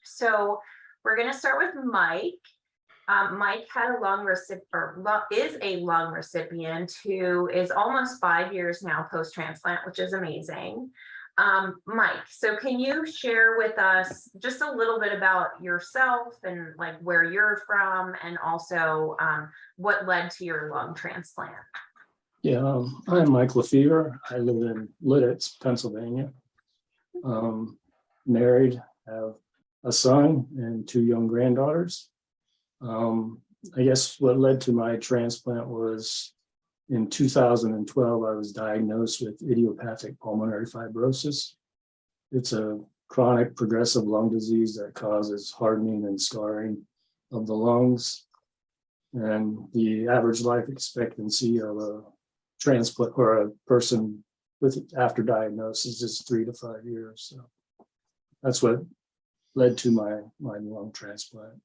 So we're going to start with Mike. Mike had a is a lung recipient who is almost 5 years now post-transplant, which is amazing. Mike, so can you share with us just a little bit about yourself and like where you're from, and also what led to your lung transplant? Yeah, I'm Mike Lefevre. I live in Lidditz, Pennsylvania. Married, have a son and two young granddaughters. I guess what led to my transplant was in 2012, I was diagnosed with idiopathic pulmonary fibrosis. It's a chronic progressive lung disease that causes hardening and scarring of the lungs. And the average life expectancy of a transplant or a person with after diagnosis is 3 to 5 years. So that's what led to my lung transplant.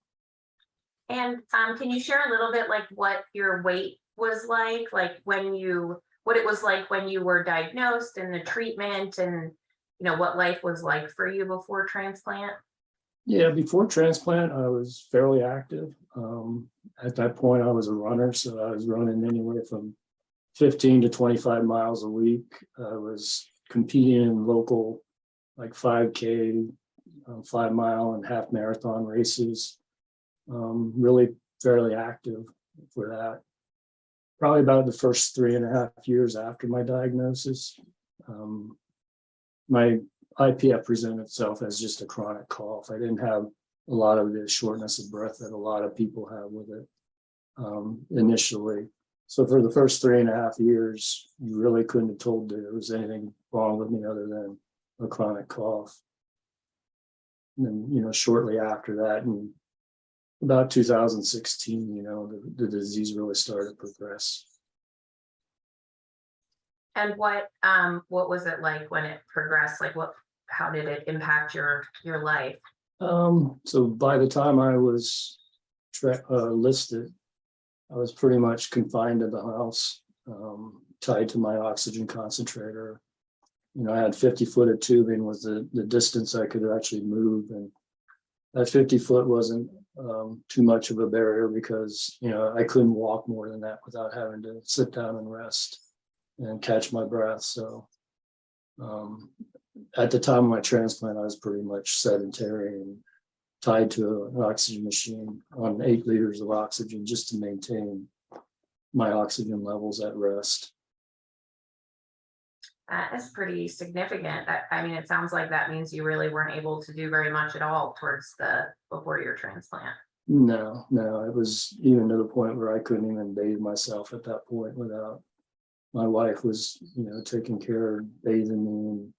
And can you share a little bit like what your weight was like what it was like when you were diagnosed, and the treatment, and what life was like for you before transplant? Yeah, before transplant, I was fairly active. At that point, I was a runner, so I was running anywhere from 15 to 25 miles a week. I was competing in local like 5K, 5 mile and half marathon races. Really fairly active for that. Probably about the first 3.5 years after my diagnosis, my IPF presented itself as just a chronic cough. I didn't have a lot of the shortness of breath that a lot of people have with it initially. So for the first 3.5 years, you really couldn't have told that there was anything wrong with me other than a chronic cough. And then, shortly after that, and about 2016, the disease really started to progress. And what was it like when it progressed? Like how did it impact your life? So by the time I was listed, I was pretty much confined to the house, tied to my oxygen concentrator. I had 50-foot of tubing was the distance I could actually move, and that 50-foot wasn't too much of a barrier because I couldn't walk more than that without having to sit down and rest and catch my breath. So at the time of my transplant, I was pretty much sedentary and tied to an oxygen machine on 8 liters of oxygen just to maintain my oxygen levels at rest. That is pretty significant. It sounds like that means you really weren't able to do very much at all before your transplant. No, it was even to the point where I couldn't even bathe myself at that point without my wife was, taking care of bathing me, and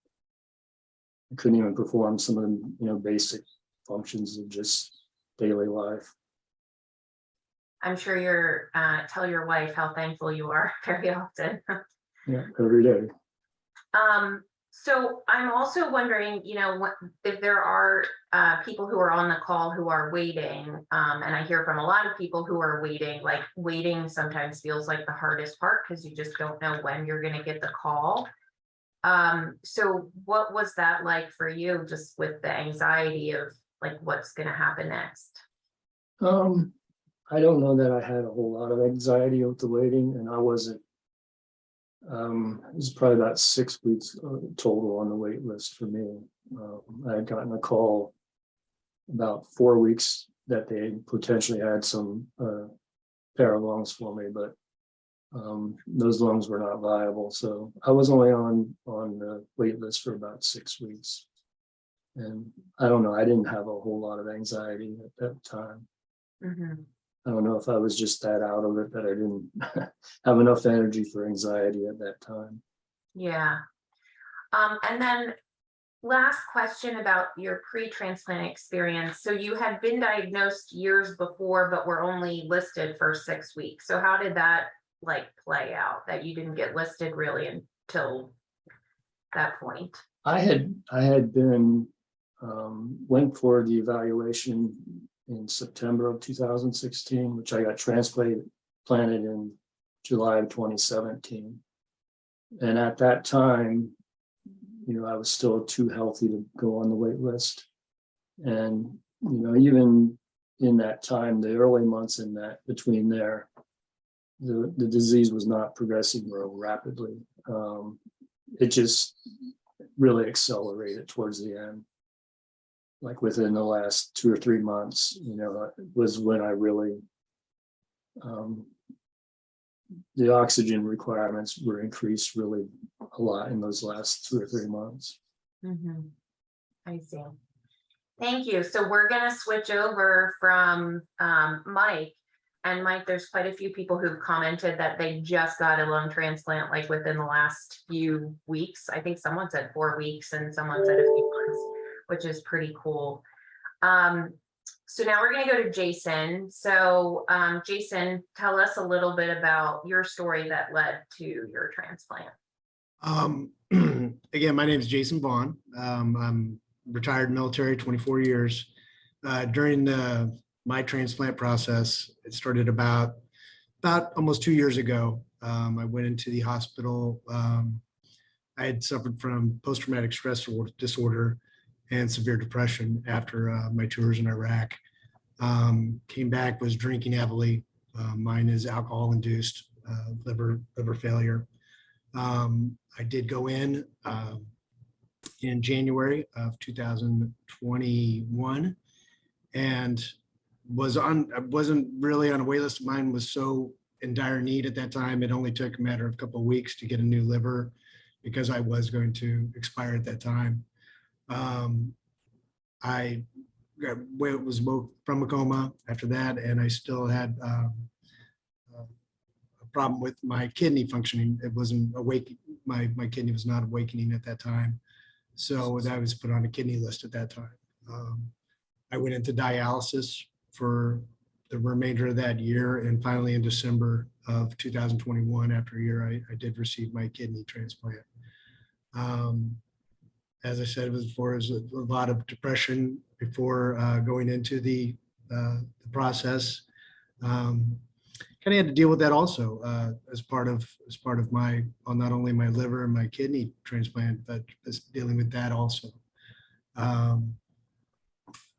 I couldn't even perform some of the, basic functions of just daily life. I'm sure you're tell your wife how thankful you are very often. Yeah, every day. So I'm also wondering, if there are people who are on the call who are waiting, and I hear from a lot of people who are waiting, like waiting sometimes feels like the hardest part because you just don't know when you're going to get the call. So what was that like for you, just with the anxiety of like what's going to happen next? I don't know that I had a whole lot of anxiety with the waiting, and I wasn't. It was probably about 6 weeks total on the wait list for me. I had gotten a call about 4 weeks that they potentially had some pair of lungs for me, but those lungs were not viable. So I was only on the wait list for about 6 weeks. And I don't know, I didn't have a whole lot of anxiety at that time. Mm-hmm. I don't know if I was just that out of it that I didn't have enough energy for anxiety at that time. Yeah. And then last question about your pre-transplant experience. So you had been diagnosed years before, but were only listed for 6 weeks. So how did that play out, that you didn't get listed really until that point? I had been went for the evaluation in September of 2016, which I got transplanted in July of 2017. And at that time, I was still too healthy to go on the wait list. And even in that time, the early months in that between there, the disease was not progressing real rapidly. It just really accelerated towards the end. Like within the last 2 or 3 months, was when I really, the oxygen requirements were increased really a lot in those last 2 or 3 months. I see. Thank you. So we're going to switch over from Mike. And Mike, there's quite a few people who've commented that they just got a lung transplant like within the last few weeks. I think someone said 4 weeks and someone said a few months, which is pretty cool. So now we're going to go to Jason. So Jason, tell us a little bit about your story that led to your transplant. Again, my name is Jason Vaughn. I'm retired military, 24 years. During my transplant process, it started about almost 2 years ago. I went into the hospital. I had suffered from post-traumatic stress disorder and severe depression after my tours in Iraq. Came back, was drinking heavily. Mine is alcohol-induced liver failure. I did go in January of 2021 and I wasn't really on a wait list. Mine was so in dire need at that time. It only took a matter of a couple of weeks to get a new liver because I was going to expire at that time. I was woke from a coma after that, and I still had a problem with my kidney functioning. It wasn't awake. My kidney was not awakening at that time. So I was put on a kidney list at that time. I went into dialysis for the remainder of that year. And finally in December of 2021, after a year, I did receive my kidney transplant. As I said, it was a lot of depression before going into the process. Kind of had to deal with that also as part of my, not only my liver and my kidney transplant, but dealing with that also.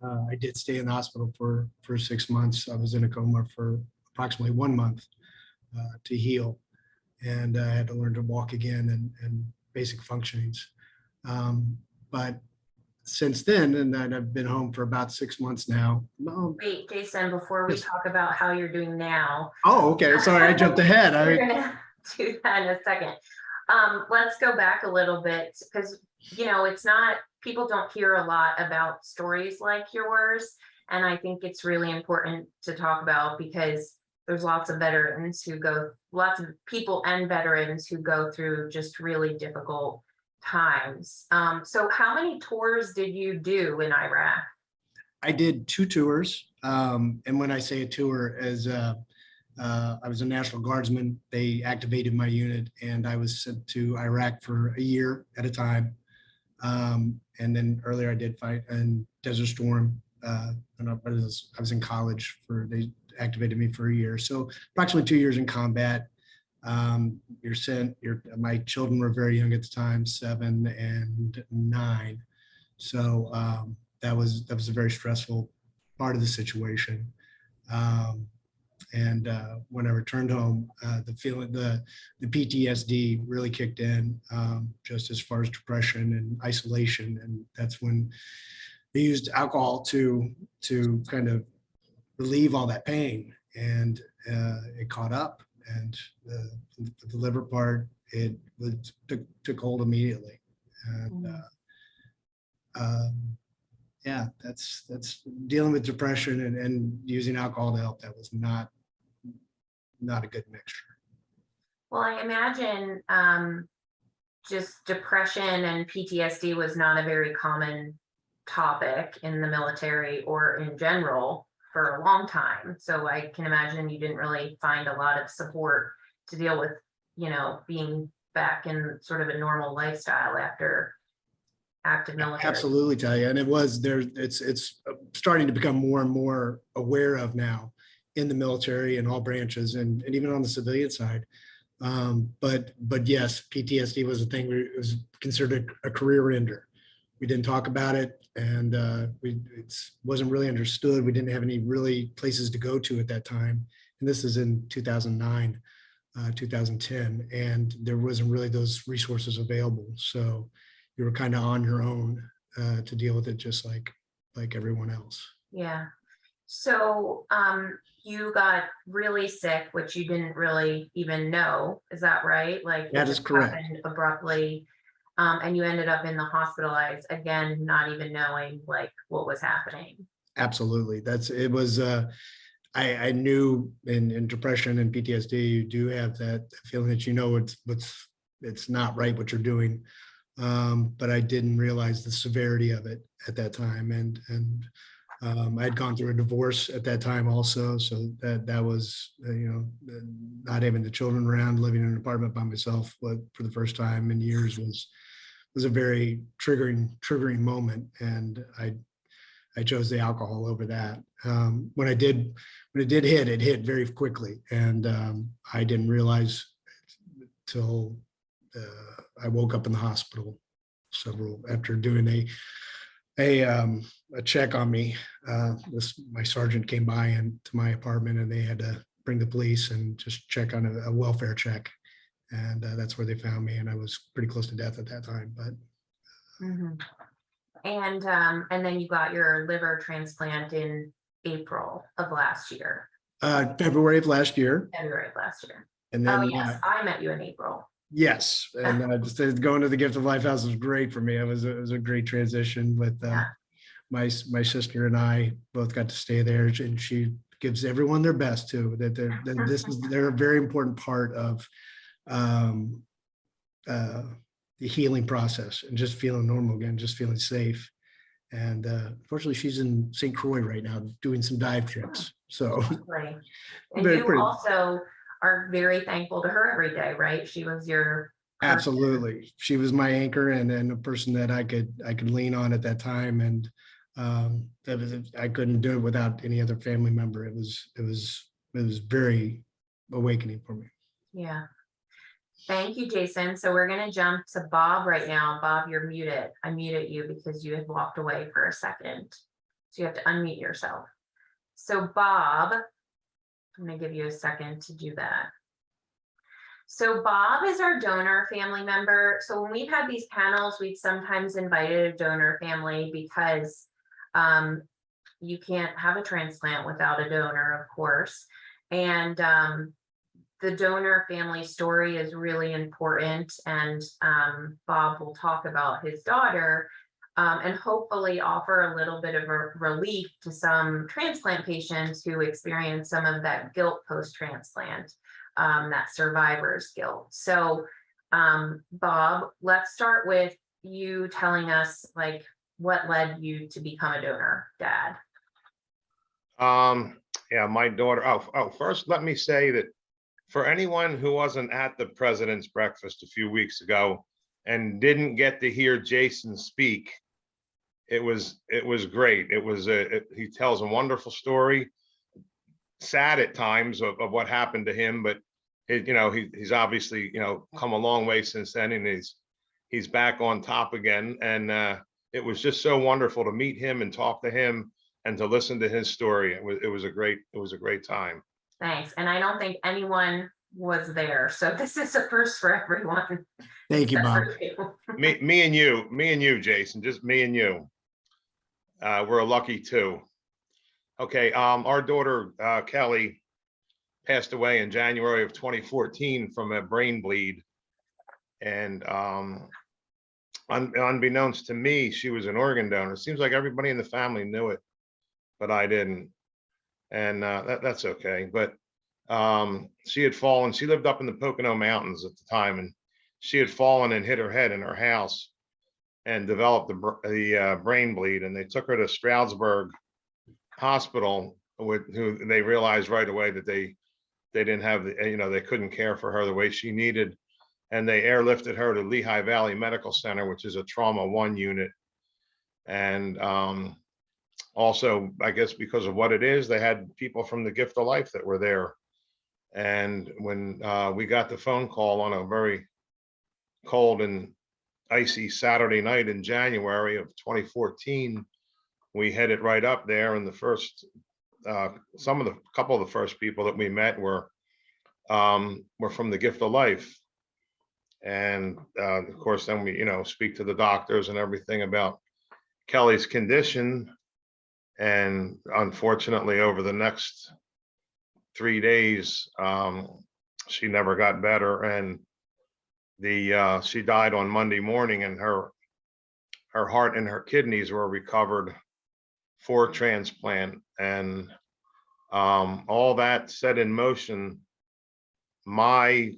I did stay in the hospital for 6 months. I was in a coma for approximately 1 month to heal, and I had to learn to walk again and basic functionings. But since then, and I've been home for about 6 months now. Wait, Jason, before we talk about how you're doing now. Oh, okay. Sorry, I jumped ahead. We're gonna do that in a second. Let's go back a little bit because, it's not, people don't hear a lot about stories like yours. And I think it's really important to talk about because there's lots of people and veterans who go through just really difficult times. So how many tours did you do in Iraq? I did 2 tours. And when I say a tour, I was a National Guardsman. They activated my unit and I was sent to Iraq for a year at a time. And then earlier I did fight in Desert Storm. And I was in college they activated me for a year. So approximately 2 years in combat. My children were very young at the time, 7 and 9. So that was a very stressful part of the situation. And when I returned home, the PTSD really kicked in, just as far as depression and isolation. And that's when they used alcohol to kind of relieve all that pain, and it caught up. And the liver part, took hold immediately. And yeah, that's dealing with depression and using alcohol to help. That was not a good mixture. Well, I imagine just depression and PTSD was not a very common topic in the military or in general for a long time. So I can imagine you didn't really find a lot of support to deal with, being back in sort of a normal lifestyle after active military. Absolutely, Talia. And it's starting to become more and more aware of now in the military and all branches and even on the civilian side. But yes, PTSD was a thing. It was considered a career ender. we didn't talk about it, and it wasn't really understood. We didn't have any really places to go to at that time. And this is in 2009, 2010, and there wasn't really those resources available. So you were kind of on your own to deal with it, just like everyone else. Yeah. So, you got really sick, which you didn't really even know. Is that right? Like it That is just correct. happened abruptly. And you ended up in the hospitalized again, not even knowing like what was happening. Absolutely. It was, I knew in depression and PTSD, you do have that feeling that it's not right what you're doing. But I didn't realize the severity of it at that time. And I'd gone through a divorce at that time also. So that was, not having the children around, living in an apartment by myself, but for the first time in years was a very triggering moment. And I chose the alcohol over that. When it did hit, it hit very quickly. And I didn't realize till I woke up in the hospital after doing a check on me. My sergeant came by to my apartment, and they had to bring the police and just check on a welfare check. And that's where they found me. And I was pretty close to death at that time. But Mhm. And then you got your liver transplant in April of last year. February of last year. February of last year. And Oh, then yes, I met you in April. yes, and just going to the Gift of Life House was great for me. It was a great transition with Yeah. my sister and I both got to stay there, and she gives everyone their best too. They're a very important part of the healing process and just feeling normal again, just feeling safe. And fortunately, she's in St. Croix right now doing some dive trips. So Right. And very you pretty. also are very thankful to her every day, right? She was your person. Absolutely. She was my anchor and a person that I could lean on at that time. And I couldn't do it without any other family member. It was very awakening for me. Yeah. Thank you, Jason. So we're going to jump to Bob right now. Bob, you're muted. I muted you because you had walked away for a second. So you have to unmute yourself. So Bob, I'm going to give you a second to do that. So Bob is our donor family member. So when we've had these panels, we've sometimes invited a donor family because you can't have a transplant without a donor, of course. And the donor family story is really important. And Bob will talk about his daughter and hopefully offer a little bit of a relief to some transplant patients who experience some of that guilt post-transplant, that survivor's guilt. So Bob, let's start with you telling us like what led you to become a donor dad. Yeah, my daughter. First, let me say that for anyone who wasn't at the president's breakfast a few weeks ago and didn't get to hear Jason speak, it was great. He tells a wonderful story, sad at times of what happened to him, but he's obviously come a long way since then, and he's back on top again. And it was just so wonderful to meet him and talk to him and to listen to his story. It was a great time. Thanks. And I don't think anyone was there. So this is a first for everyone. Thank you, Bob. Me and you, Jason, just me and you. We're lucky too. Okay. Our daughter, Kelly, passed away in January of 2014 from a brain bleed. And unbeknownst to me, she was an organ donor. It seems like everybody in the family knew it, but I didn't. And that's okay. But she had fallen. She lived up in the Pocono Mountains at the time, and she had fallen and hit her head in her house and developed the brain bleed. And they took her to Stroudsburg Hospital, who they realized right away that they didn't have they couldn't care for her the way she needed, and they airlifted her to Lehigh Valley Medical Center, which is a trauma 1 unit. And also, I guess because of what it is, they had people from the Gift of Life that were there. And when we got the phone call on a very cold and icy Saturday night in January of 2014, we headed right up there, and the first, couple of the first people that we met were from the Gift of Life. And of course, then we, speak to the doctors and everything about Kelly's condition. And unfortunately, over the next 3 days, she never got better, and she died on Monday morning, and her heart and her kidneys were recovered for transplant. And all that set in motion my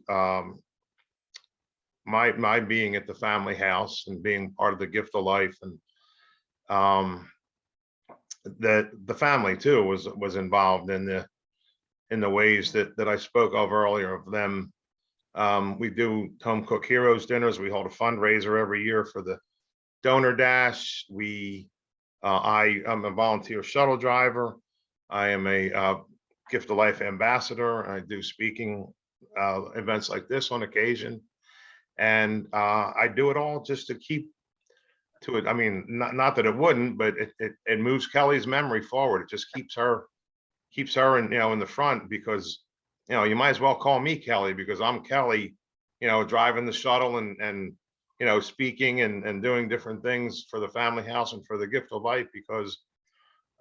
being at the family house and being part of the Gift of Life, and the family too was involved in the ways that I spoke of earlier of them. We do home cook heroes dinners. We hold a fundraiser every year for the donor dash. I'm a volunteer shuttle driver. I am a Gift of Life ambassador. I do speaking events like this on occasion. And I do it all just to keep to it. I mean, not that it wouldn't, but it moves Kelly's memory forward. It just keeps her in the front, because you might as well call me Kelly, because I'm Kelly, driving the shuttle and speaking and doing different things for the family house and for the Gift of Life, because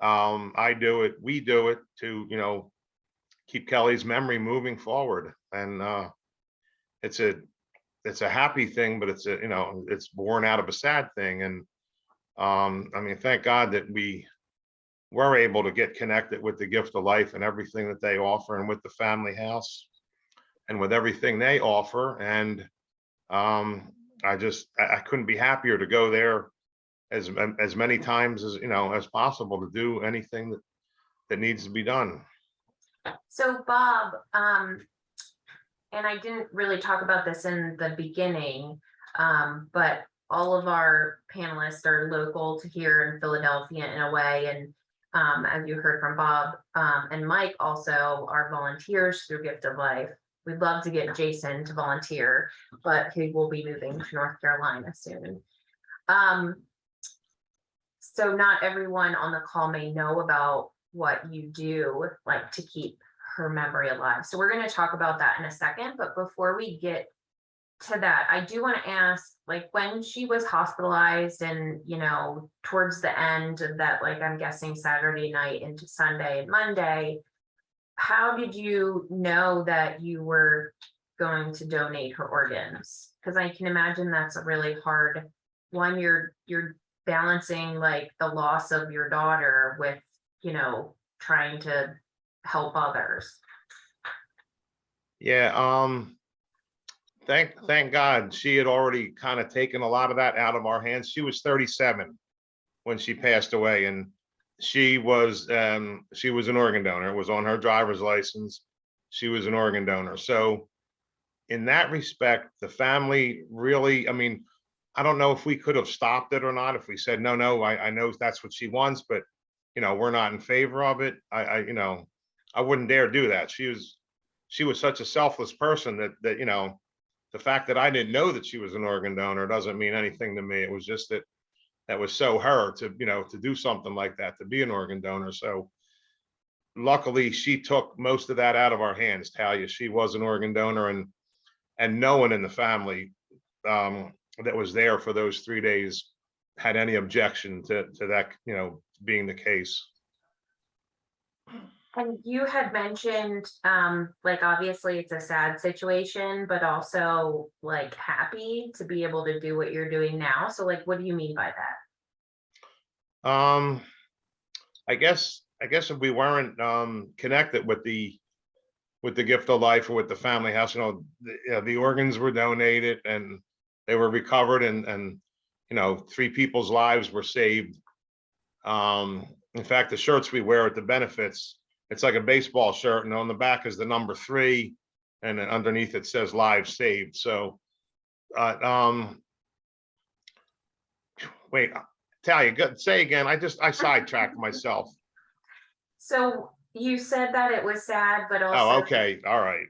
we do it to keep Kelly's memory moving forward. And it's a happy thing, but it's born out of a sad thing. And I mean, thank God that we were able to get connected with the Gift of Life and everything that they offer, and with the family house and with everything they offer. And I couldn't be happier to go there as many times as possible, to do anything that needs to be done. So Bob, and I didn't really talk about this in the beginning, but all of our panelists are local to here in Philadelphia in a way. And as you heard from Bob and Mike, also are volunteers through Gift of Life. We'd love to get Jason to volunteer, but he will be moving to North Carolina soon. So not everyone on the call may know about what you do, like to keep her memory alive. So we're going to talk about that in a second. But before we get to that, I do want to ask, like, when she was hospitalized and, towards the end of that, like, I'm guessing Saturday night into Sunday and Monday, how did you know that you were going to donate her organs? Because I can imagine that's a really hard one. You're balancing like the loss of your daughter with, trying to help others. Yeah. Thank God she had already kind of taken a lot of that out of our hands. She was 37 when she passed away, and she was an organ donor. It was on her driver's license. She was an organ donor. So in that respect, the family really, I mean, I don't know if we could have stopped it or not, if we said, no, I know that's what she wants, but we're not in favor of it. I wouldn't dare do that. She was such a selfless person that the fact that I didn't know that she was an organ donor doesn't mean anything to me. It was just that was so her to do something like that, to be an organ donor. So luckily she took most of that out of our hands. Talia, she was an organ donor, and no one in the family that was there for those 3 days had any objection to that being the case. And you had mentioned, like, obviously it's a sad situation, but also like happy to be able to do what you're doing now. So like, what do you mean by that? I guess if we weren't connected with the Gift of Life or with the family house, the organs were donated and they were recovered, and 3 people's lives were saved. In fact, the shirts we wear at the benefits, it's like a baseball shirt, and on the back is the number 3, and then underneath it says lives saved. So wait, Talia, say again. I sidetracked myself. So you said that it was sad, but also. Oh, okay. All right.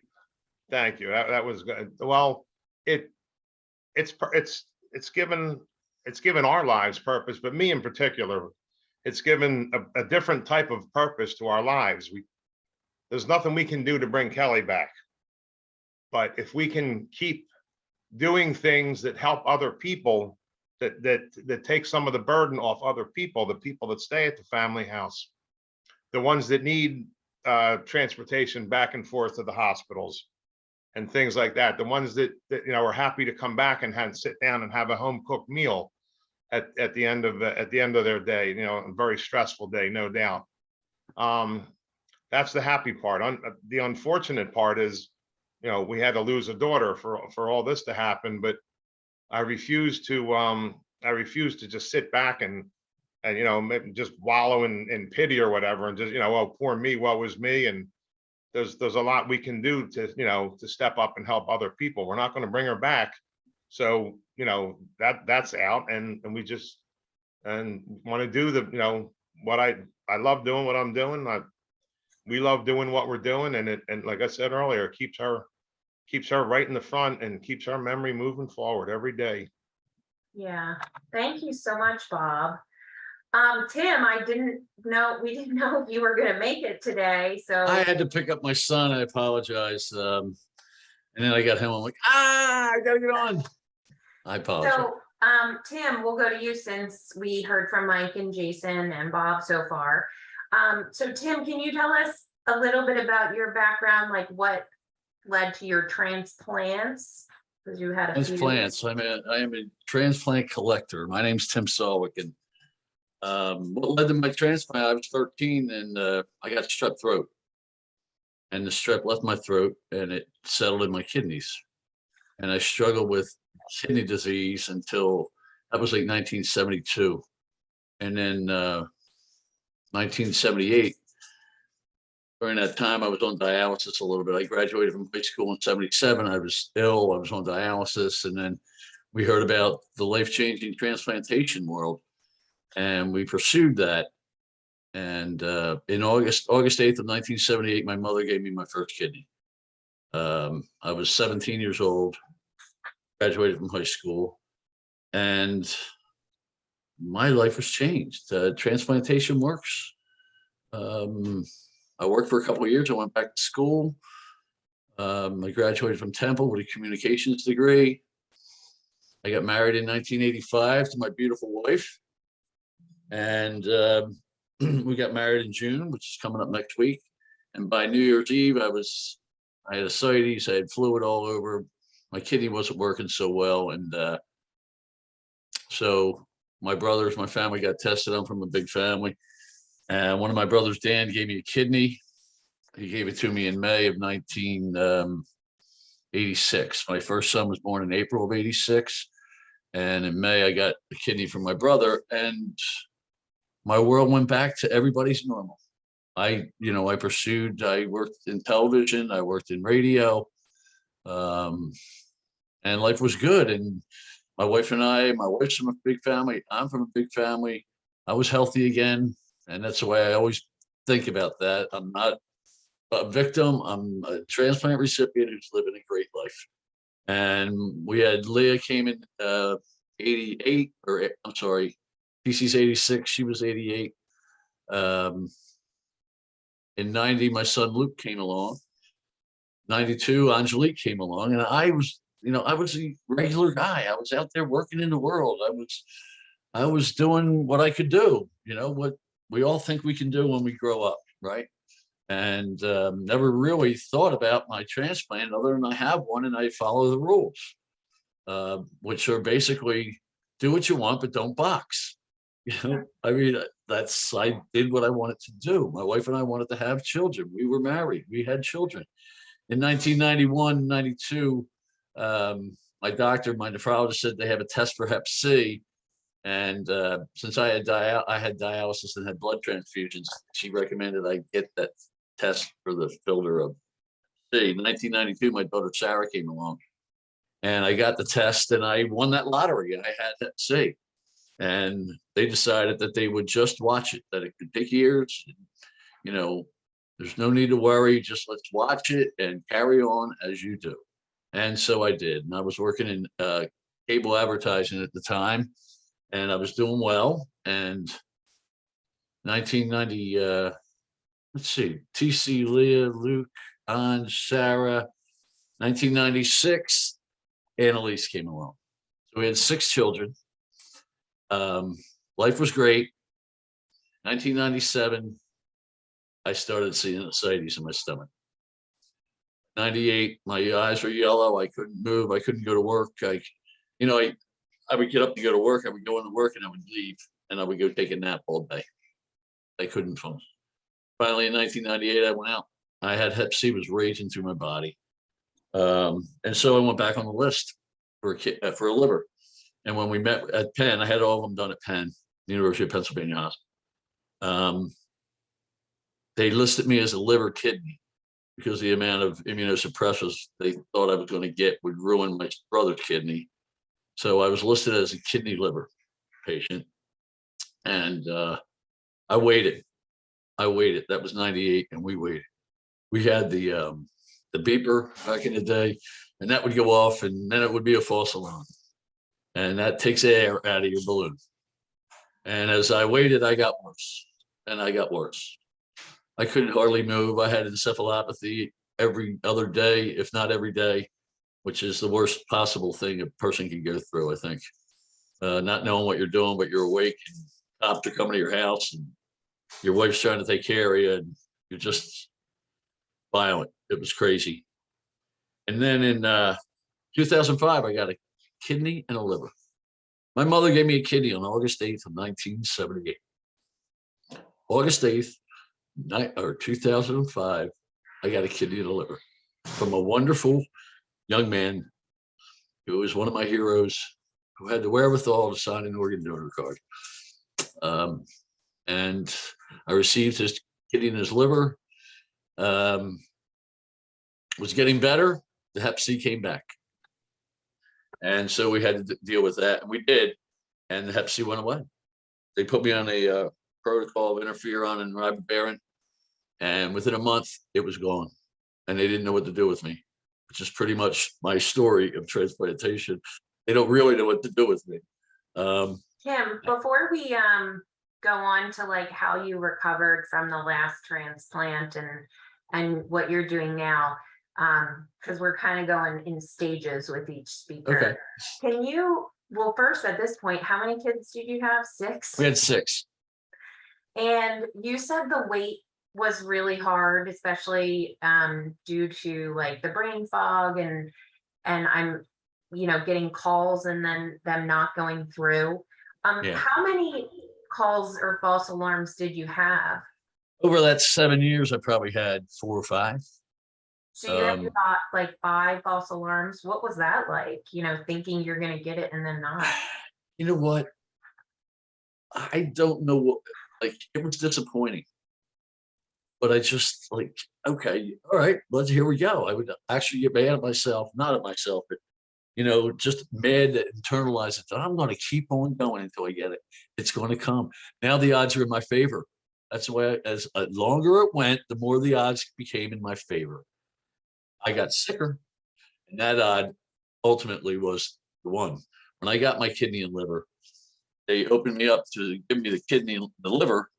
Thank you. That was good. Well, it's it's given our lives purpose, but me in particular, it's given a different type of purpose to our lives. There's nothing we can do to bring Kelly back. But if we can keep doing things that help other people, that take some of the burden off other people, the people that stay at the family house, the ones that need transportation back and forth to the hospitals and things like that, the ones that are happy to come back and sit down and have a home cooked meal at the end of their day, a very stressful day, no doubt. That's the happy part. The unfortunate part is, we had to lose a daughter for all this to happen, but I refuse to just sit back and maybe just wallow in pity or whatever, and just, oh, poor me, woe is me. And there's a lot we can do to step up and help other people. We're not going to bring her back. So, that's out, and we just want to do what I love doing what I'm doing. We love doing what we're doing, and like I said earlier, it keeps her right in the front and keeps our memory moving forward every day. Yeah, thank you so much, Bob. Tim, we didn't know if you were gonna make it today, so. I had to pick up my son. I apologize. And then I got home. I'm like, I gotta get on. I apologize. So, Tim, we'll go to you since we heard from Mike and Jason and Bob so far. So Tim, can you tell us a little bit about your background, like what led to your transplants? Because you had a few. Transplants. I am a transplant collector. My name's Tim Salwick, and what led to my transplant? I was 13 and I got strep throat, and the strep left my throat and it settled in my kidneys, and I struggled with kidney disease until that was like 1972, and then 1978. During that time, I was on dialysis a little bit. I graduated from high school in 77. I was ill. I was on dialysis. And then we heard about the life-changing transplantation world, and we pursued that. And in August 8th of 1978, my mother gave me my first kidney. I was 17 years old, graduated from high school, and my life was changed. Transplantation works. I worked for a couple of years. I went back to school. I graduated from Temple with a communications degree. I got married in 1985 to my beautiful wife. And we got married in June, which is coming up next week. And by New Year's Eve, I had ascites, I had fluid all over. My kidney wasn't working so well. And so my brothers, my family got tested. I'm from a big family. And one of my brothers, Dan, gave me a kidney. He gave it to me in May of 1986. My first son was born in April of 86. And in May, I got a kidney from my brother, and my world went back to everybody's normal. I worked in television, I worked in radio, and life was good. And my wife's from a big family. I'm from a big family. I was healthy again. And that's the way I always think about that. I'm not a victim. I'm a transplant recipient who's living a great life. And we had Leah came in 88, or I'm sorry, PC's 86. She was 88. In 90, my son Luke came along. 92, Angelique came along, and I was a regular guy. I was out there working in the world. I was doing what I could do. What we all think we can do when we grow up, right? And never really thought about my transplant other than I have one and I follow the rules, which are basically do what you want, but don't box. I did what I wanted to do. My wife and I wanted to have children. We were married. We had children. In 1991, 92, my nephrologist said they have a test for Hep C. And since I had dialysis and had blood transfusions, she recommended I get that test for the filter of C. In 1992, my daughter Sarah came along, and I got the test, and I won that lottery. I had Hep C, and they decided that they would just watch it, that it could take years. There's no need to worry. Just let's watch it and carry on as you do. And so I did. And I was working in cable advertising at the time, and I was doing well. And 1990, let's see, TC, Leah, Luke, Ange, Sarah. 1996, Annalise came along. So we had 6 children. Life was great. 1997, I started seeing ascites in my stomach. 98, my eyes were yellow. I couldn't move. I couldn't go to work. I would get up to go to work. I would go into work and I would leave and I would go take a nap all day. I couldn't function. Finally, in 1998, I went out. I had Hep C was raging through my body. And so I went back on the list for a liver. And when we met at Penn, I had all of them done at Penn, the University of Pennsylvania Hospital. They listed me as a liver kidney because the amount of immunosuppressants they thought I was going to get would ruin my brother's kidney. So I was listed as a kidney liver patient. And I waited. That was 98, and we waited. We had the beeper back in the day, and that would go off, and then it would be a false alarm. And that takes air out of your balloon. And as I waited, I got worse, and I got worse. I couldn't hardly move. I had encephalopathy every other day, if not every day, which is the worst possible thing a person can go through, I think. Not knowing what you're doing, but you're awake, and cops are coming to your house, and your wife's trying to take care of you, and you're just violent. It was crazy. And then in 2005, I got a kidney and a liver. My mother gave me a kidney on August 8th of 1978. August 8th, 2005, I got a kidney and a liver from a wonderful young man who was one of my heroes, who had the wherewithal to sign an organ donor card. And I received his kidney and his liver. Was getting better. The Hep C came back. And so we had to deal with that, and we did. And the Hep C went away. They put me on a protocol of interferon and ribavirin, and within a month, it was gone. And they didn't know what to do with me, which is pretty much my story of transplantation. They don't really know what to do with me. Tim, before we go on to like how you recovered from the last transplant and what you're doing now, because we're kind of going in stages with each speaker. Okay. Can you, well, first at this point, how many kids did you have? 6? We had 6. And you said the wait was really hard, especially due to like the brain fog and I'm, getting calls and then them not going through. Yeah. How many calls or false alarms did you have? Over that 7 years, I probably had 4 or 5. So you got like 5 false alarms. What was that like? Thinking you're going to get it and then not. You know what? I don't know what, like, it was disappointing. But I just like, okay, all right, here we go. I would actually get mad at myself, not at myself, but just mad to internalize it. That I'm going to keep on going until I get it. It's going to come. Now the odds are in my favor. That's why as longer it went, the more the odds became in my favor. I got sicker, and that odd ultimately was the one. When I got my kidney and liver, they opened me up to give me the kidney and the liver.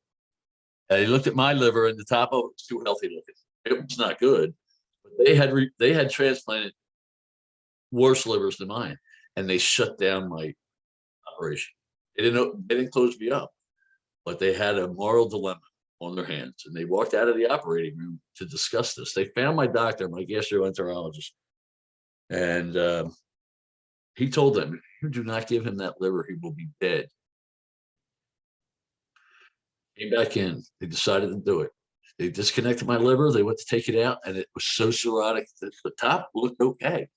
And they looked at my liver, and the top of it was too healthy looking. It was not good. But they had transplanted worse livers than mine, and they shut down my operation. They didn't close me up, but they had a moral dilemma on their hands, and they walked out of the operating room to discuss this. They found my doctor, my gastroenterologist, and he told them, "You do not give him that liver, he will be dead." Came back in. They decided to do it. They disconnected my liver. They went to take it out, and it was so cirrhotic that the top looked okay.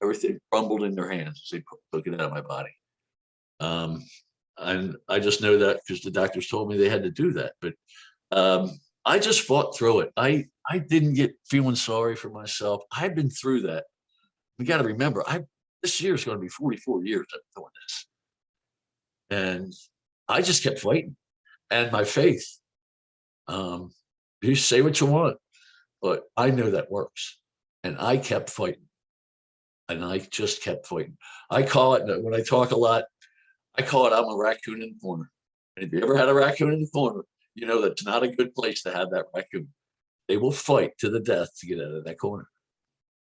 Everything crumbled in their hands as they took it out of my body. And I just know that because the doctors told me they had to do that. But I just fought through it. I didn't get feeling sorry for myself. I've been through that. We got to remember, this year is going to be 44 years of doing this. And I just kept fighting. And my faith, you say what you want, but I know that works. And I kept fighting. and I just kept fighting. I call it, when I talk a lot, I call it, I'm a raccoon in the corner. And if you ever had a raccoon in the corner, you know that's not a good place to have that raccoon. They will fight to the death to get out of that corner.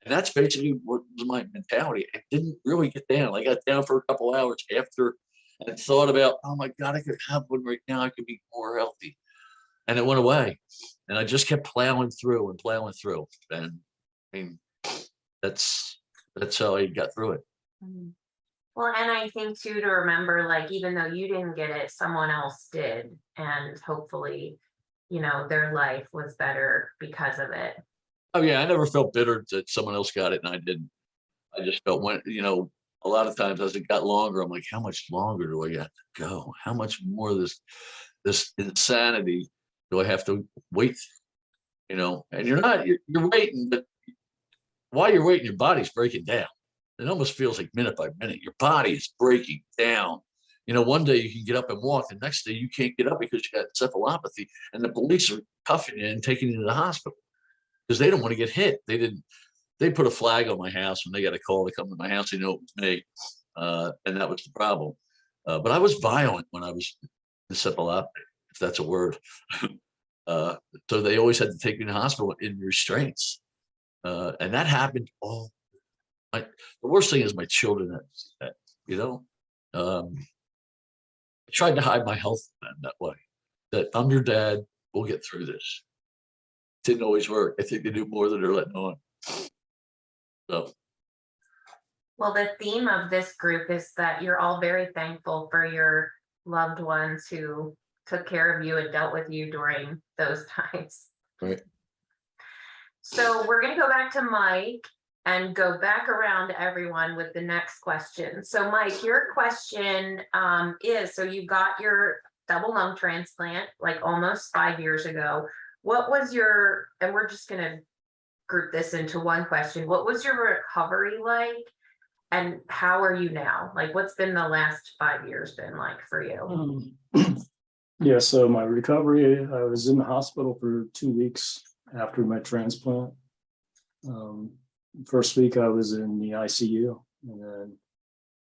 And that's basically what was my mentality. I didn't really get down. I got down for a couple hours after and thought about, oh my God, I could have one right now. I could be more healthy. And it went away. And I just kept plowing through and plowing through. And I mean, that's how I got through it. Mhm. Well, and I think too, to remember, like, even though you didn't get it, someone else did. And hopefully, their life was better because of it. Oh yeah, I never felt bitter that someone else got it and I didn't. I just felt when, a lot of times as it got longer, I'm like, how much longer do I got to go? How much more of this insanity do I have to wait? And you're waiting, but while you're waiting, your body's breaking down. It almost feels like minute by minute, your body is breaking down. One day you can get up and walk, the next day you can't get up because you got encephalopathy, and the police are cuffing you and taking you to the hospital because they don't want to get hit. They put a flag on my house when they got a call to come to my house. They know it was me, and that was the problem. But I was violent when I was encephalopathy, if that's a word. So they always had to take me to the hospital in restraints, and that happened all. The worst thing is my children had to see that. I tried to hide my health that way. That I'm your dad. We'll get through this. Didn't always work. I think they do more than they're letting on. So. Well, the theme of this group is that you're all very thankful for your loved ones who took care of you and dealt with you during those times. Right. So we're going to go back to Mike and go back around to everyone with the next question. So Mike, your question is, so you got your double lung transplant like almost 5 years ago. What was and we're just going to group this into one question. What was your recovery like? And how are you now? Like, what's been the last 5 years been like for you? Yeah, so my recovery, I was in the hospital for 2 weeks after my transplant. First week I was in the ICU, and then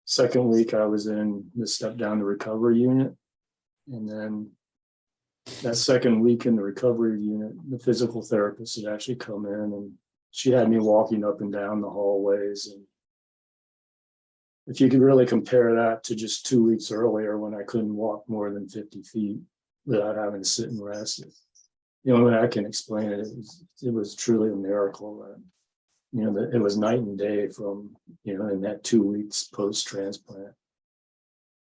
second week I was in the step down to recovery unit. And then that second week in the recovery unit, the physical therapist had actually come in and she had me walking up and down the hallways. And if you could really compare that to just 2 weeks earlier when I couldn't walk more than 50 feet without having to sit and rest, the only way I can explain it, it was truly a miracle. That it was night and day from, in that 2 weeks post-transplant.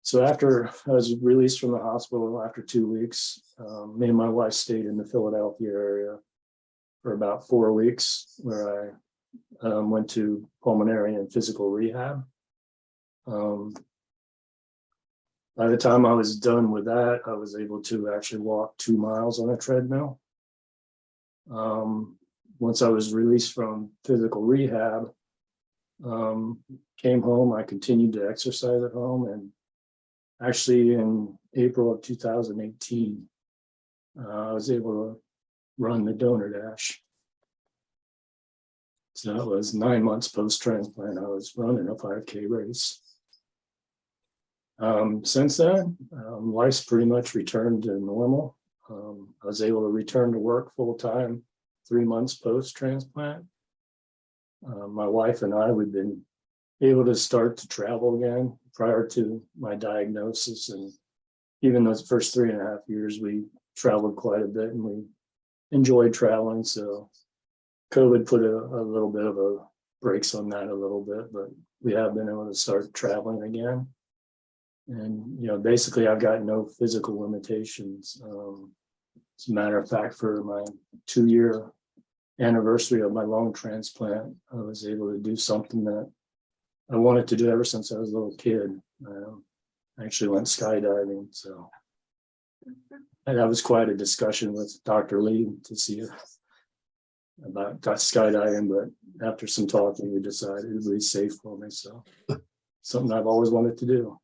So after I was released from the hospital after 2 weeks, me and my wife stayed in the Philadelphia area for about 4 weeks, where I went to pulmonary and physical rehab. By the time I was done with that, I was able to actually walk 2 miles on a treadmill. Once I was released from physical rehab, came home, I continued to exercise at home, and actually in April of 2018, I was able to run the donor dash. So that was 9 months post-transplant. I was running a 5K race. Since then, life's pretty much returned to normal. I was able to return to work full-time 3 months post-transplant. My wife and I, we've been able to start to travel again prior to my diagnosis. And even those first 3.5 years, we traveled quite a bit and we enjoyed traveling. So COVID put a little bit of a brakes on that a little bit, but we have been able to start traveling again. And, basically I've got no physical limitations. As a matter of fact, for my 2-year anniversary of my lung transplant, I was able to do something that I wanted to do ever since I was a little kid. I actually went skydiving. So and that was quite a discussion with Dr. Lee to see about skydiving, but after some talking, we decided it would be safe for me. So something I've always wanted to do.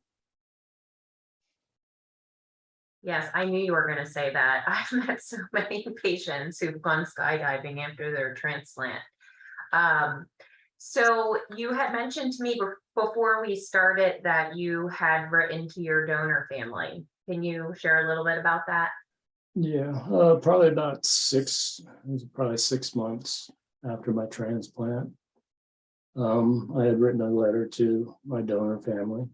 Yes, I knew you were going to say that. I've met so many patients who've gone skydiving after their transplant. So you had mentioned to me before we started that you had written to your donor family. Can you share a little bit about that? Yeah, probably about it was probably 6 months after my transplant. I had written a letter to my donor family.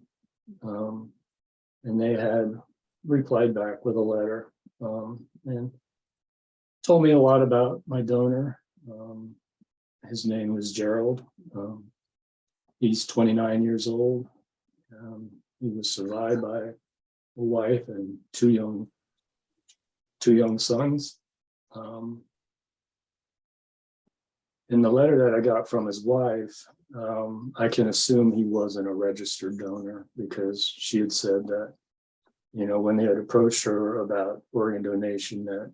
And they had replied back with a letter, and told me a lot about my donor. His name was Gerald. He's 29 years old. He was survived by a wife and two young sons. In the letter that I got from his wife, I can assume he wasn't a registered donor, because she had said that, when they had approached her about organ donation, that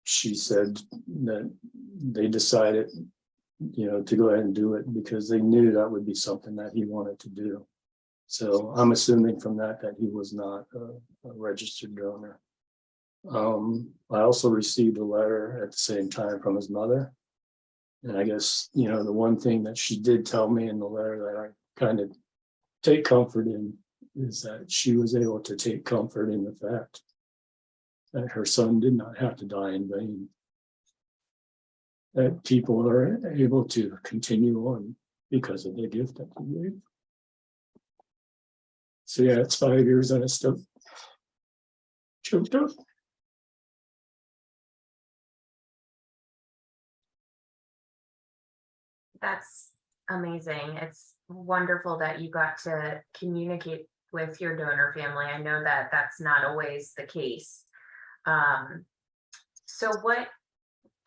she said that they decided, to go ahead and do it because they knew that would be something that he wanted to do. So I'm assuming from that he was not a registered donor. I also received a letter at the same time from his mother. And I guess, the one thing that she did tell me in the letter that I kind of take comfort in is that she was able to take comfort in the fact that her son did not have to die in vain. That people are able to continue on because of the gift that he gave. So yeah, it's 5 years and I still choked up. That's amazing. It's wonderful that you got to communicate with your donor family. I know that that's not always the case. So what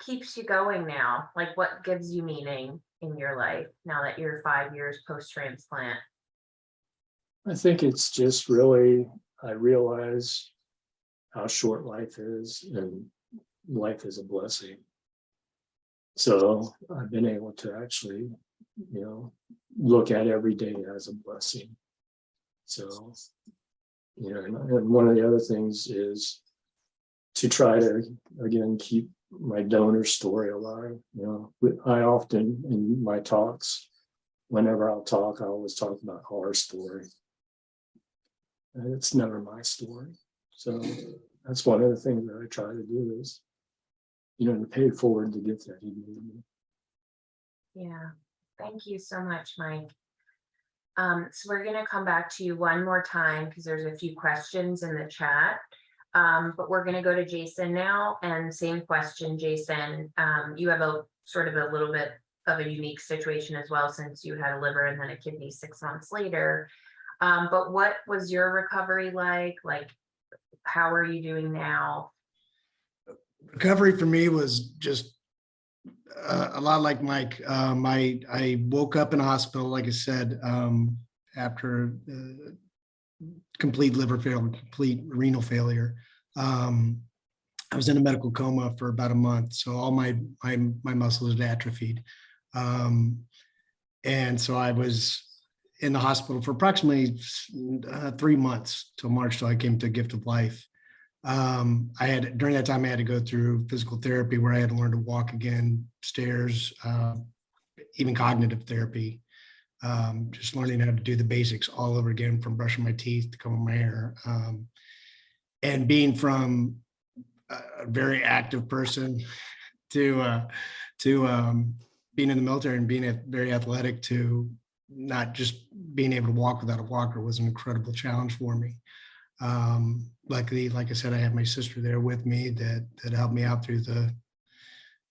keeps you going now? Like, what gives you meaning in your life now that you're 5 years post-transplant? I think it's just really, I realize how short life is, and life is a blessing. So I've been able to actually, look at every day as a blessing. So, and one of the other things is to try to, again, keep my donor story alive. I often, in my talks, whenever I'll talk, I always talk about our story. And it's never my story. So that's one of the things that I try to do is, to pay forward the gift that he gave me. Yeah, thank you so much, Mike. So we're gonna come back to you one more time because there's a few questions in the chat. But we're gonna go to Jason now, and same question, Jason. You have a sort of a little bit of a unique situation as well, since you had a liver and then a kidney 6 months later. But what was your recovery like? Like, how are you doing now? Recovery for me was just a lot like Mike. I woke up in a hospital, like I said, after complete liver failure, complete renal failure. I was in a medical coma for about a month, so all my muscles had atrophied, and so I was in the hospital for approximately 3 months till March, till I came to Gift of Life. During that time I had to go through physical therapy where I had to learn to walk again, stairs, even cognitive therapy, just learning how to do the basics all over again, from brushing my teeth to combing my hair, and being from a very active person to being in the military and being very athletic to not just being able to walk without a walker was an incredible challenge for me. Luckily, like I said, I had my sister there with me that helped me out through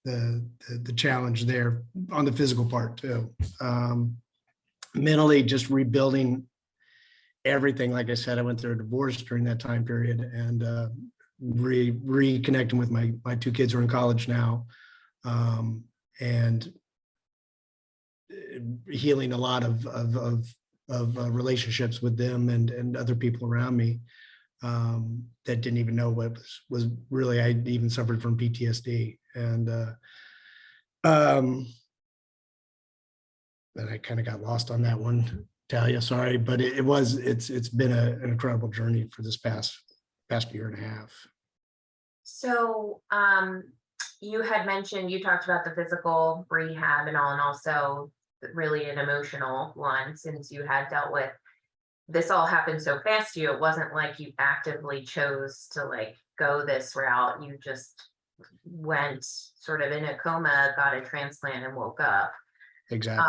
the challenge there on the physical part too. Mentally, just rebuilding everything. Like I said, I went through a divorce during that time period, and reconnecting with my 2 kids who are in college now, and healing a lot of relationships with them and other people around me that didn't even know what was really, I even suffered from PTSD, and I kind of got lost on that one, Talia, sorry, but it's been an incredible journey for this past year and a half. So you had mentioned, you talked about the physical rehab and all, and also really an emotional one, since you had dealt with, this all happened so fast to you. It wasn't like you actively chose to like go this route. You just went sort of in a coma, got a transplant and woke up. Exactly.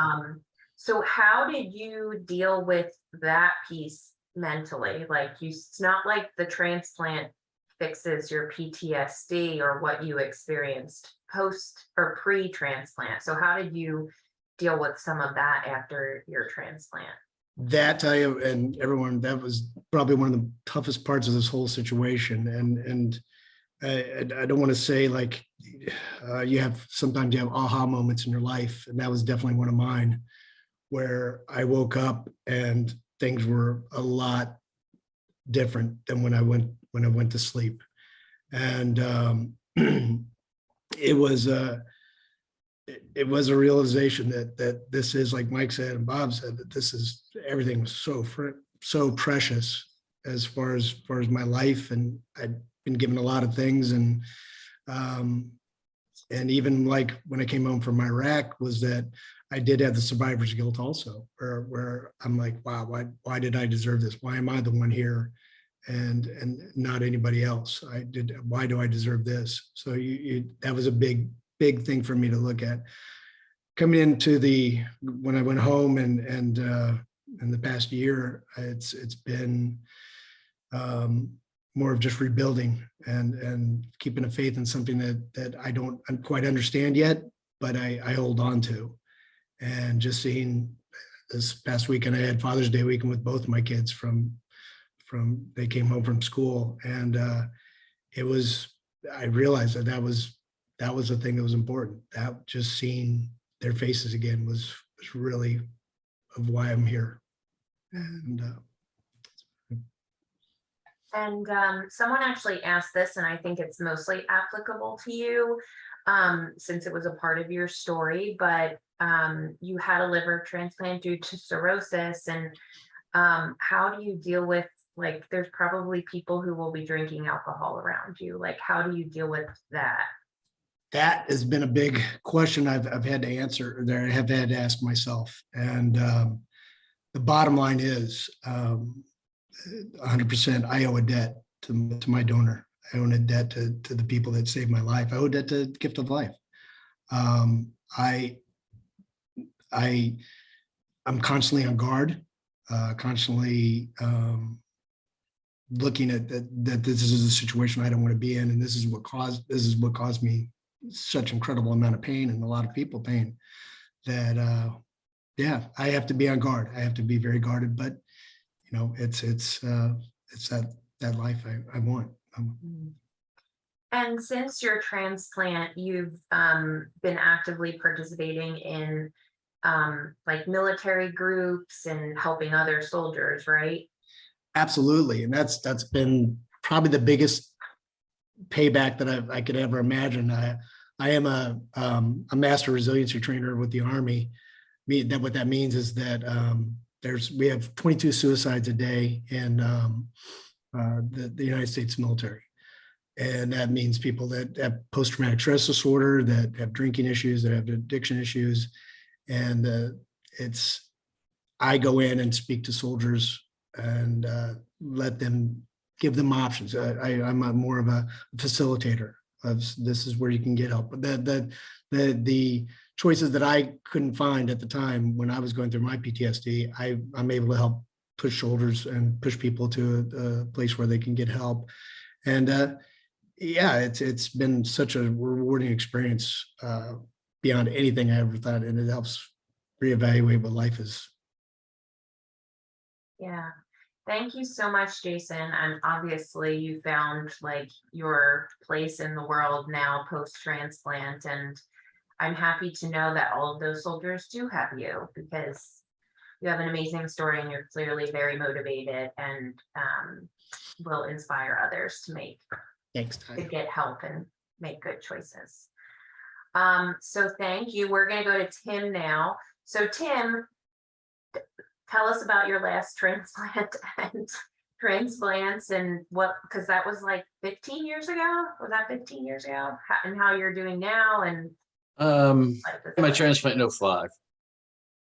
So how did you deal with that piece mentally? Like it's not like the transplant fixes your PTSD or what you experienced post or pre-transplant. So how did you deal with some of that after your transplant? That tell you, and everyone, that was probably one of the toughest parts of this whole situation. And I don't want to say like sometimes you have aha moments in your life, and that was definitely one of mine, where I woke up and things were a lot different than when I went to sleep. And it was a realization that this is, like Mike said and Bob said, that this is, everything was so precious as far as my life, and I'd been given a lot of things, and even like when I came home from Iraq, was that I did have the survivor's guilt also, where I'm like, wow, why did I deserve this? Why am I the one here and not anybody else? Why do I deserve this? So that was a big thing for me to look at. Coming into when I went home and in the past year, it's been more of just rebuilding and keeping a faith in something that I don't quite understand yet, but I hold on to. And just seeing this past weekend, I had Father's Day weekend with both my kids from they came home from school, and I realized that was the thing that was important. That just seeing their faces again was really of why I'm here. And someone actually asked this, and I think it's mostly applicable to you, since it was a part of your story, but you had a liver transplant due to cirrhosis. And how do you deal with, like, there's probably people who will be drinking alcohol around you. Like, how do you deal with that? That has been a big question I've had to answer, or that I have had to ask myself. And the bottom line is 100%, I owe a debt to my donor. I owe a debt to the people that saved my life. I owe a debt to Gift of Life. I'm constantly on guard, constantly looking at that this is a situation I don't want to be in, and this is what caused me such incredible amount of pain, and a lot of people pain, that I have to be on guard. I have to be very guarded, but it's that life I want. And since your transplant, you've been actively participating in like military groups and helping other soldiers, right? Absolutely. And that's been probably the biggest payback that I could ever imagine. I am a master resiliency trainer with the Army. What that means is that we have 22 suicides a day in the United States military. And that means people that have post-traumatic stress disorder, that have drinking issues, that have addiction issues. And I go in and speak to soldiers and give them options. I'm more of a facilitator of, this is where you can get help. But the choices that I couldn't find at the time when I was going through my PTSD, I'm able to help push shoulders and push people to a place where they can get help. And it's been such a rewarding experience beyond anything I ever thought, and it helps reevaluate what life is. Yeah. Thank you so much, Jason. And obviously you found like your place in the world now post-transplant. And I'm happy to know that all of those soldiers do have you, because you have an amazing story and you're clearly very motivated and will inspire others to get help and make good choices. So thank you. We're going to go to Tim now. So Tim, tell us about your last transplant and transplants and what, because that was like 15 years ago. Was that 15 years ago? And how you're doing now and like this My life. transplant in '05,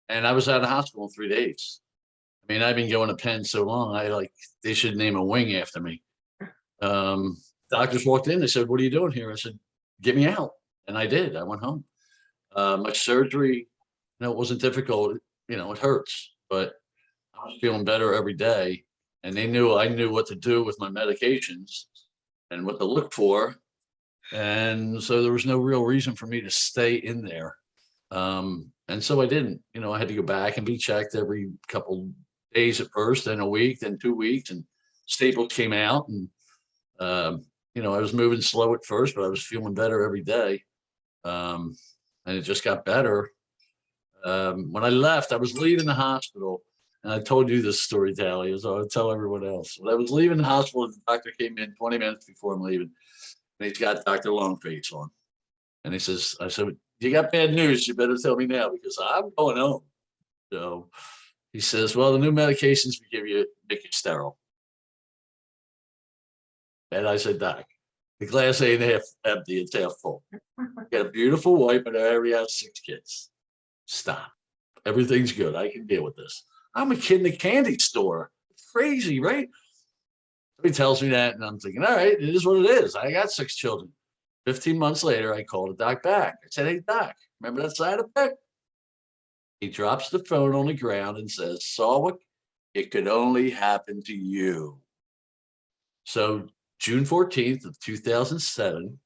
and I was out of the hospital in 3 days. I mean, I've been going to Penn so long, they should name a wing after me. Doctors walked in, they said, "What are you doing here?" I said, "Get me out." And I did. I went home. My surgery, it wasn't difficult. It hurts, but I was feeling better every day. And I knew what to do with my medications and what to look for. And so there was no real reason for me to stay in there. And so I didn't. I had to go back and be checked every couple days at first, then a week, then 2 weeks, and staples came out. And I was moving slow at first, but I was feeling better every day. And it just got better. When I left, I was leaving the hospital, and I told you this story, Talia, so I'll tell everyone else. When I was leaving the hospital, the doctor came in 20 minutes before I'm leaving, and he's got Dr. Longface on. And he says, I said, "You got bad news, you better tell me now, because I'm going home." So he says, "Well, the new medications we give you make you sterile." And I said, "Doc, the glass ain't half empty, it's half full. Got a beautiful wife, and I already have 6 kids. Stop. Everything's good. I can deal with this. I'm a kid in a candy store. Crazy, right?" So he tells me that, and I'm thinking, all right, it is what it is. I got 6 children. 15 months later, I called the doc back. I said, "Hey, doc, remember that side effect?" He drops the phone on the ground and says, "Salwick, it could only happen to you." So June 14th of 2007,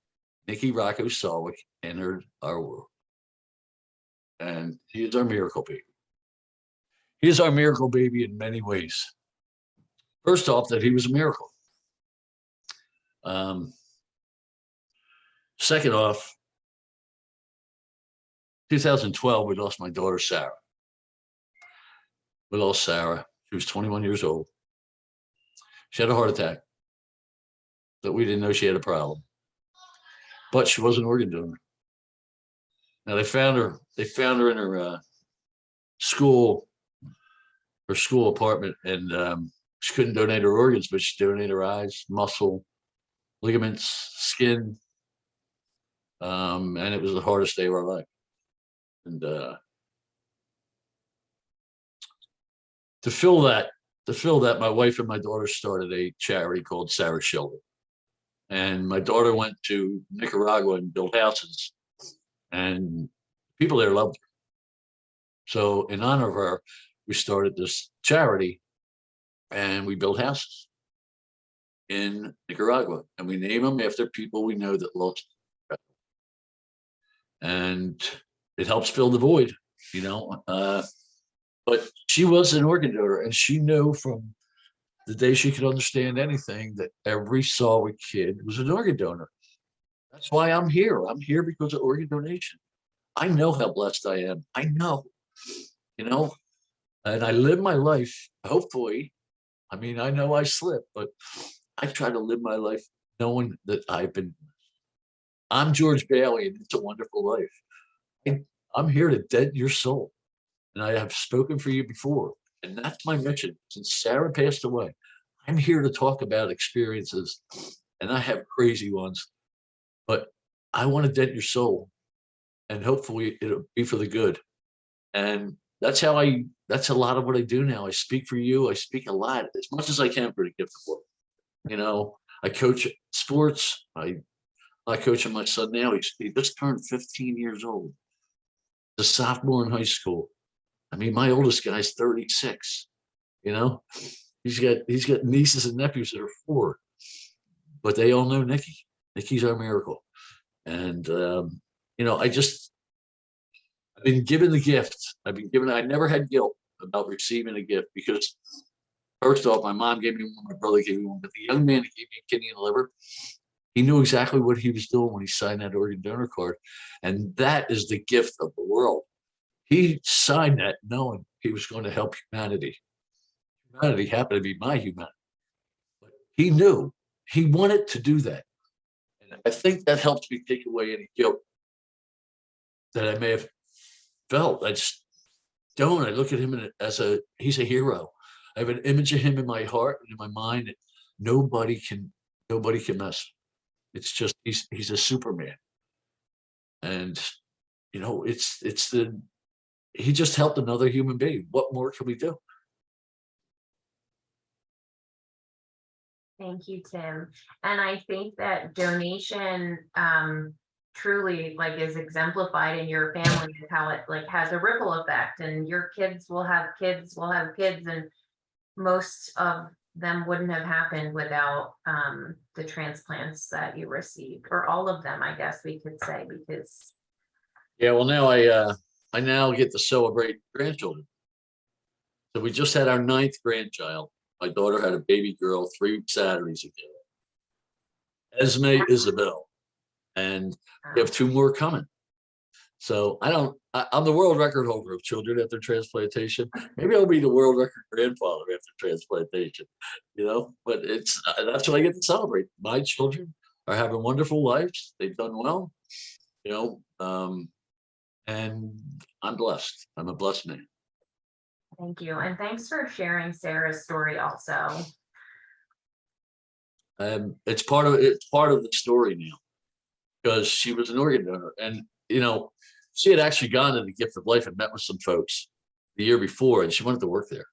Nikki Rocco Salwick entered our world. And he is our miracle baby. He is our miracle baby in many ways. First off, that he was a miracle. Second off, 2012, we lost my daughter, Sarah. We lost Sarah. She was 21 years old. She had a heart attack, but we didn't know she had a problem. But she was an organ donor. Now they found her in her school apartment, and she couldn't donate her organs, but she donated her eyes, muscle, ligaments, skin. And it was the hardest day of our life. And to fill that, my wife and my daughter started a charity called Sarah Shelter. And my daughter went to Nicaragua and built houses, and people there loved her. So in honor of her, we started this charity, and we built houses in Nicaragua, and we name them after people we know that lost. And it helps fill the void, but she was an organ donor, and she knew from the day she could understand anything that every Salwick kid was an organ donor. That's why I'm here. I'm here because of organ donation. I know how blessed I am. I know, and I live my life, hopefully. I mean, I know I slip, but I try to live my life knowing that I'm George Bailey, and it's a wonderful life. I'm here to dent your soul. And I have spoken for you before. And that's my mission. Since Sarah passed away, I'm here to talk about experiences. And I have crazy ones, but I want to dent your soul. And hopefully it'll be for the good. And that's a lot of what I do now. I speak for you. I speak a lot, as much as I can for the gift of work. I coach sports. I'm coaching my son now. He just turned 15 years old. The sophomore in high school. I mean, my oldest guy's 36. He's got nieces and nephews that are 4, but they all know Nikki. Nikki's our miracle. And I've been given the gift. I never had guilt about receiving a gift, because first off, my mom gave me one, my brother gave me one, but the young man that gave me a kidney and liver, he knew exactly what he was doing when he signed that organ donor card. And that is the gift of the world. He signed that knowing he was going to help humanity. Humanity happened to be my humanity. But he knew he wanted to do that. And I think that helps me take away any guilt that I may have felt. I just don't. I look at him as he's a hero. I have an image of him in my heart and in my mind that nobody can mess. It's just he's a Superman. And you know, he just helped another human being. What more can we do? Thank you, Tim. And I think that donation truly like is exemplified in your family, and how it like has a ripple effect, and your kids will have kids, and most of them wouldn't have happened without the transplants that you received, or all of them, I guess we could say, because Yeah, well, now I now get to celebrate grandchildren. So we just had our 9th grandchild. My daughter had a baby girl 3 Saturdays ago. Esme Isabel. And we have 2 more coming. So I'm the world record holder of children after transplantation. Maybe I'll be the world record grandfather after transplantation, you know, but that's what I get to celebrate. My children are having wonderful lives. They've done well, you know, and I'm blessed. I'm a blessed man. thank you. And thanks for sharing Sarah's story also. It's part of the story now, because she was an organ donor, and you know, she had actually gone to the Gift of Life and met with some folks the year before, and she wanted to work there.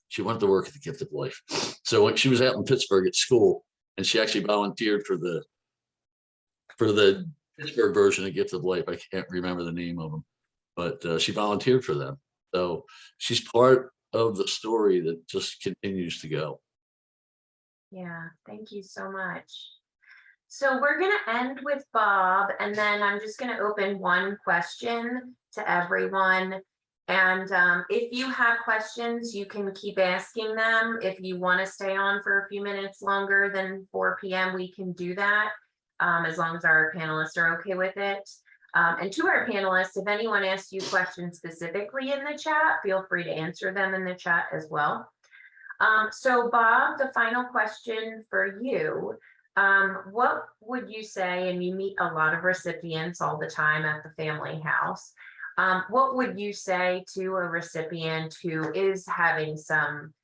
She wanted to work at the Gift of Life. So when she was out in Pittsburgh at school, and she actually volunteered for the Pittsburgh version of Gift of Life. I can't remember the name of them, but she volunteered for them. So she's part of the story that just continues to go. Yeah, thank you so much. So we're going to end with Bob, and then I'm just going to open one question to everyone. And if you have questions, you can keep asking them. If you want to stay on for a few minutes longer than 4 p.m., we can do that, as long as our panelists are okay with it. And to our panelists, if anyone asks you questions specifically in the chat, feel free to answer them in the chat as well. So Bob, the final question for you. What would you say, and you meet a lot of recipients all the time at the family house, what would you say to a recipient who is having some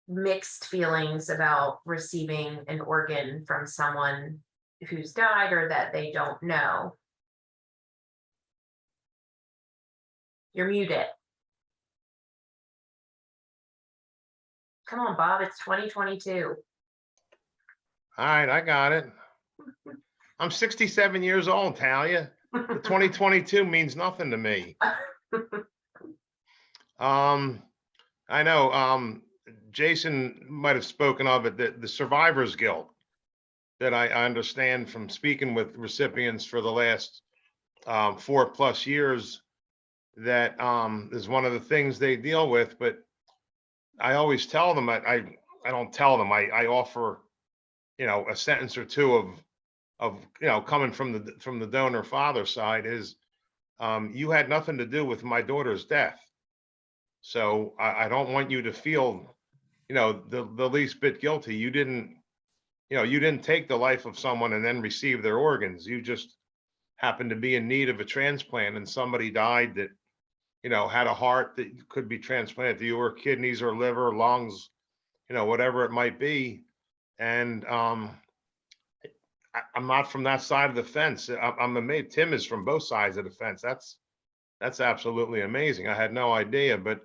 mixed feelings about receiving an organ from someone who's died or that they don't know? You're muted. Come on, Bob, it's 2022. All right, I got it. I'm 67 years old, Talia. The 2022 means nothing to me. I know Jason might have spoken of it, the survivor's guilt that I understand from speaking with recipients for the last 4+ years, that is one of the things they deal with. But I always tell them, I don't tell them, I offer, you know, a sentence or two of you know, coming from the donor father side is, you had nothing to do with my daughter's death. So I don't want you to feel, you know, the least bit guilty. You didn't take the life of someone and then receive their organs. You just happened to be in need of a transplant, and somebody died that, you know, had a heart that could be transplanted to you, or kidneys or liver, lungs, you know, whatever it might be. And I'm not from that side of the fence. I'm amazed. Tim is from both sides of the fence. That's absolutely amazing. I had no idea, but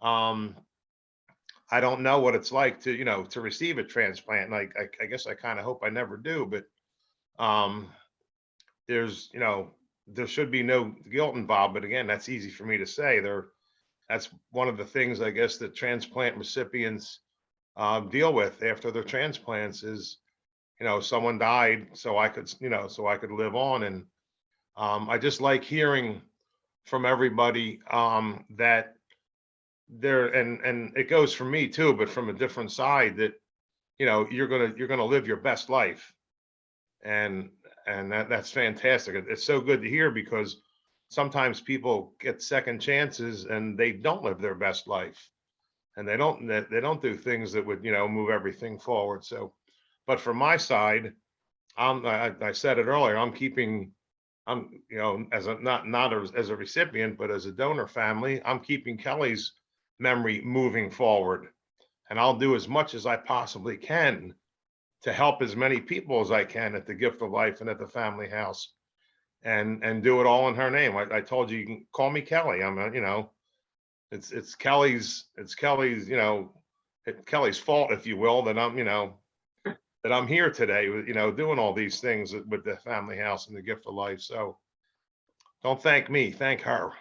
I don't know what it's like to, you know, to receive a transplant. Like, I guess I kind of hope I never do, but there's, you know, there should be no guilt involved. But again, that's easy for me to say. That's one of the things, I guess, that transplant recipients deal with after their transplants is, you know, someone died so I could, you know, so I could live on. And I just like hearing from everybody that there, and it goes for me too, but from a different side, that, you know, you're gonna live your best life. And that's fantastic. It's so good to hear, because sometimes people get second chances and they don't live their best life, and they don't do things that would, you know, move everything forward. So, but from my side, I said it earlier, I'm, you know, as a not as a recipient, but as a donor family, I'm keeping Kelly's memory moving forward. And I'll do as much as I possibly can to help as many people as I can at the Gift of Life and at the family house, and do it all in her name. I told you, you can call me Kelly. I'm a, it's Kelly's, Kelly's fault, if you will, that I'm here today, doing all these things with the family house and the Gift of Life. So don't thank me, thank her.